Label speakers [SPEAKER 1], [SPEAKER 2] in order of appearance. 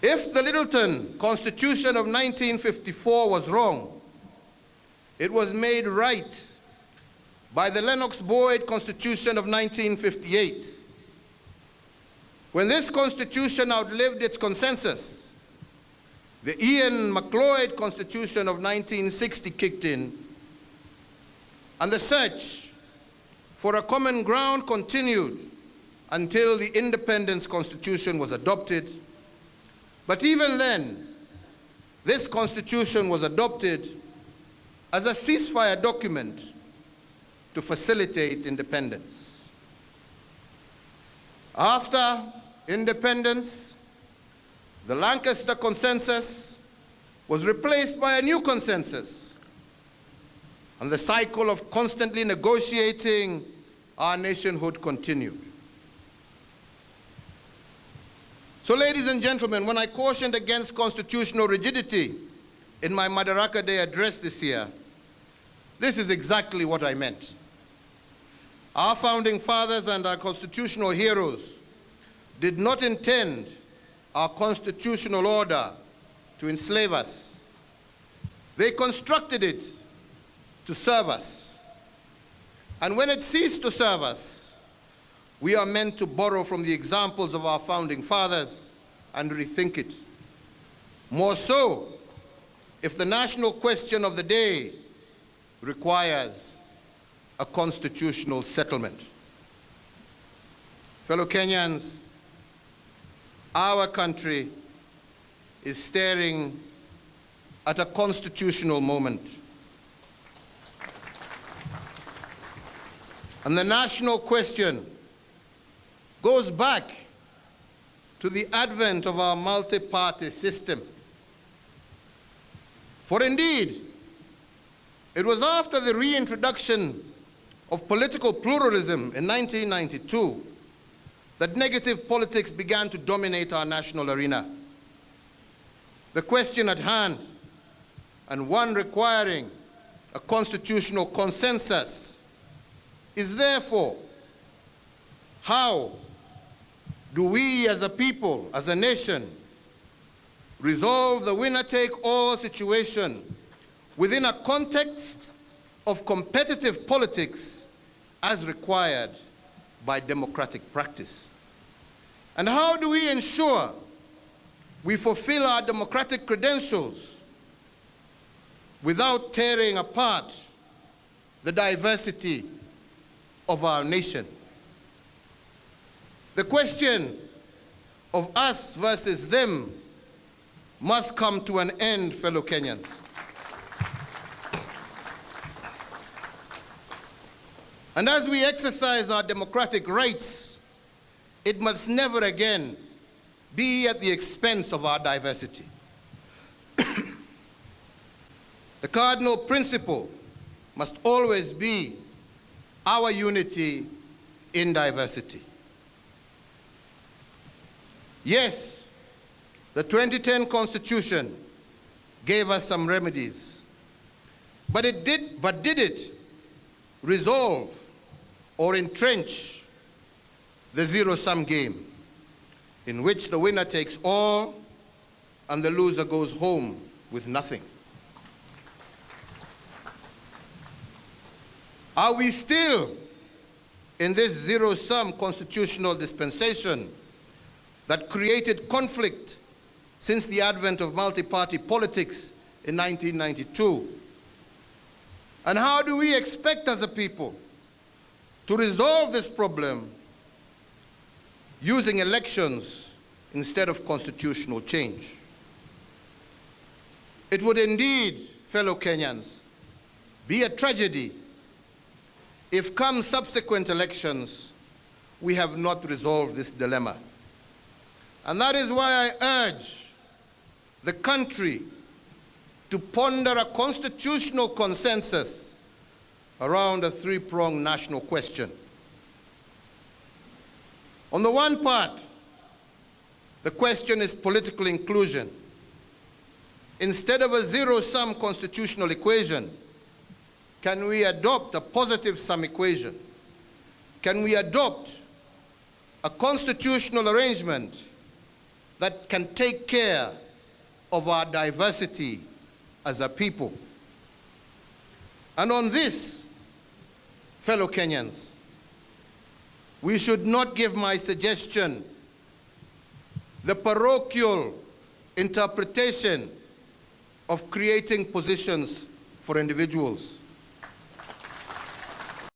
[SPEAKER 1] If the Littleton Constitution of 1954 was wrong, it was made right by the Lennox-Boyd Constitution of 1958. When this constitution outlived its consensus, the Ian MacLeod Constitution of 1960 kicked in, and the search for a common ground continued until the Independence Constitution was adopted. But even then, this constitution was adopted as a ceasefire document to facilitate independence. After independence, the Lancaster Consensus was replaced by a new consensus, and the cycle of constantly negotiating our nationhood continued. So, ladies and gentlemen, when I cautioned against constitutional rigidity in my Madaraka Day address this year, this is exactly what I meant. Our founding fathers and our constitutional heroes did not intend our constitutional order to enslave us. They constructed it to serve us. And when it ceased to serve us, we are meant to borrow from the examples of our founding fathers and rethink it. More so, if the national question of the day requires a constitutional settlement. Fellow Kenyans, our country is staring at a constitutional moment. And the national question goes back to the advent of our multi-party system. For indeed, it was after the reintroduction of political pluralism in 1992 that negative politics began to dominate our national arena. The question at hand, and one requiring a constitutional consensus, is therefore, how do we as a people, as a nation, resolve the winner-take-all situation within a context of competitive politics as required by democratic practice? And how do we ensure we fulfill our democratic credentials without tearing apart the diversity of our nation? The question of us versus them must come to an end, fellow Kenyans. And as we exercise our democratic rights, it must never again be at the expense of our diversity. The cardinal principle must always be our unity in diversity. Yes, the 2010 Constitution gave us some remedies, but did it resolve or entrench the zero-sum game in which the winner takes all and the loser goes home with nothing? Are we still in this zero-sum constitutional dispensation that created conflict since the advent of multi-party politics in 1992? And how do we expect as a people to resolve this problem using elections instead of constitutional change? It would indeed, fellow Kenyans, be a tragedy if come subsequent elections we have not resolved this dilemma. And that is why I urge the country to ponder a constitutional consensus around a three-pronged national question. On the one part, the question is political inclusion. Instead of a zero-sum constitutional equation, can we adopt a positive-sum equation? Can we adopt a constitutional arrangement that can take care of our diversity as a people. And on this, fellow Kenyans, we should not give my suggestion the parochial interpretation of creating positions for individuals.